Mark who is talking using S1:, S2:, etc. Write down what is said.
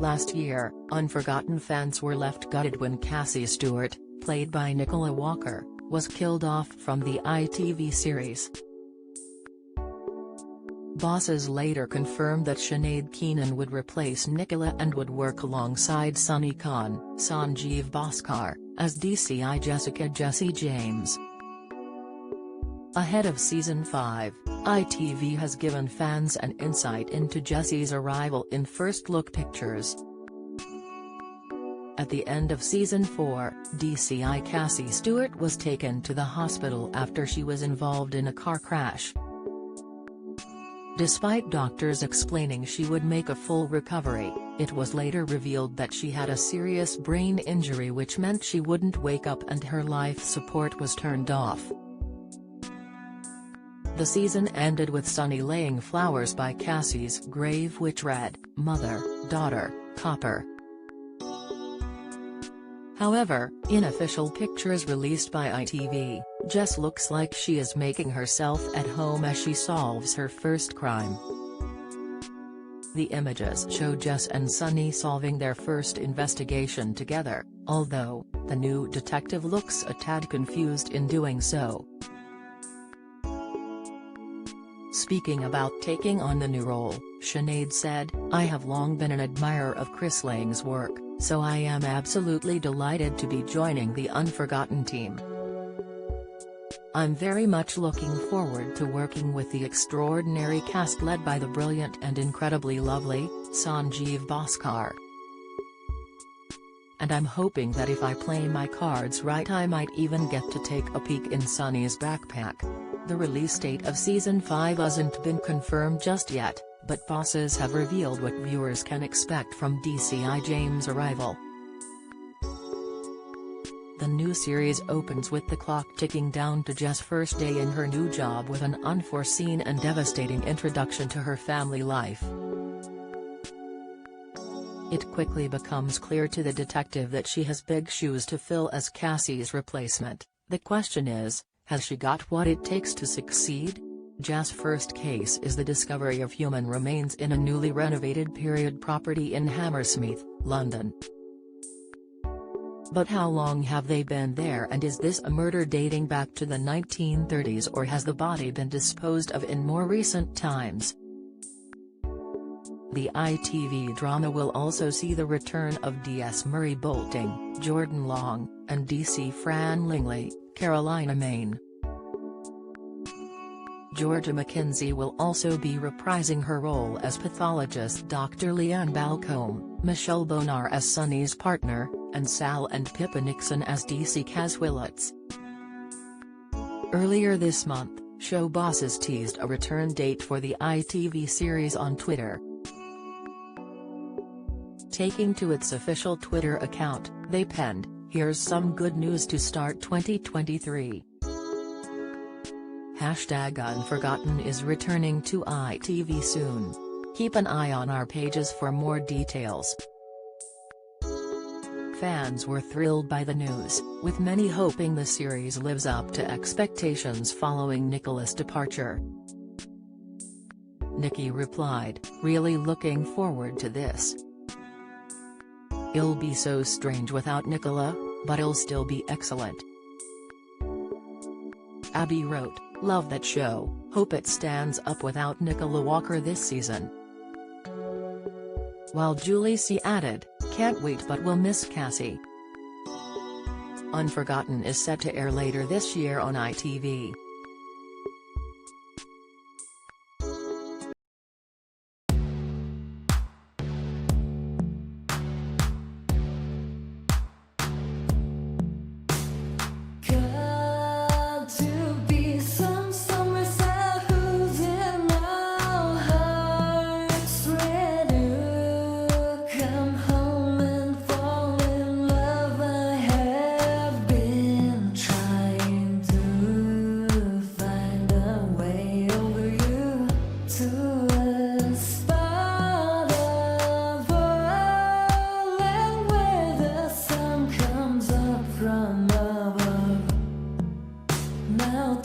S1: Last year, Unforgotten fans were left gutted when Cassie Stewart, played by Nicola Walker, was killed off from the ITV series. Bosses later confirmed that Sinead Keenan would replace Nicola and would work alongside Sunny Khan, Sanjeev Bhaskar, as DCI Jessica Jessie James. Ahead of Season 5, ITV has given fans an insight into Jessie's arrival in first-look pictures. At the end of Season 4, DCI Cassie Stewart was taken to the hospital after she was involved in a car crash. Despite doctors explaining she would make a full recovery, it was later revealed that she had a serious brain injury which meant she wouldn't wake up and her life support was turned off. The season ended with Sunny laying flowers by Cassie's grave which read, "Mother, Daughter, Copper." However, in official pictures released by ITV, Jess looks like she is making herself at home as she solves her first crime. The images show Jess and Sunny solving their first investigation together, although, the new detective looks a tad confused in doing so. Speaking about taking on the new role, Sinead said, "I have long been an admirer of Chris Lang's work, so I am absolutely delighted to be joining the Unforgotten team. I'm very much looking forward to working with the extraordinary cast led by the brilliant and incredibly lovely, Sanjeev Bhaskar. And I'm hoping that if I play my cards right I might even get to take a peek in Sunny's backpack." The release date of Season 5 hasn't been confirmed just yet, but bosses have revealed what viewers can expect from DCI James' arrival. The new series opens with the clock ticking down to Jess' first day in her new job with an unforeseen and devastating introduction to her family life. It quickly becomes clear to the detective that she has big shoes to fill as Cassie's replacement. The question is, has she got what it takes to succeed? Jess' first case is the discovery of human remains in a newly renovated period property in Hammersmith, London. But how long have they been there, and is this a murder dating back to the 1930s, or has the body been disposed of in more recent times? The ITV drama will also see the return of D.S. Murray Bolting, Jordan Long, and D.C. Fran Lingley, Carolina Main. Georgia McKenzie will also be reprising her role as pathologist Dr. Leanne Balcombe, Michelle Bonar as Sunny's partner, and Sal and Pippa Nixon as D.C. Caswillets. Earlier this month, show bosses teased a return date for the ITV series on Twitter. Taking to its official Twitter account, they penned, "Here's some good news to start 2023. #Unforgotten is returning to ITV soon. Keep an eye on our pages for more details." Fans were thrilled by the news, with many hoping the series lives up to expectations following Nicola's departure. Nikki replied, "Really looking forward to this. It'll be so strange without Nicola, but it'll still be excellent." Abby wrote, "Love that show, hope it stands up without Nicola Walker this season." While Julie C. added, "Can't wait but we'll miss Cassie." Unforgotten is set to air later this year on ITV.
S2: Now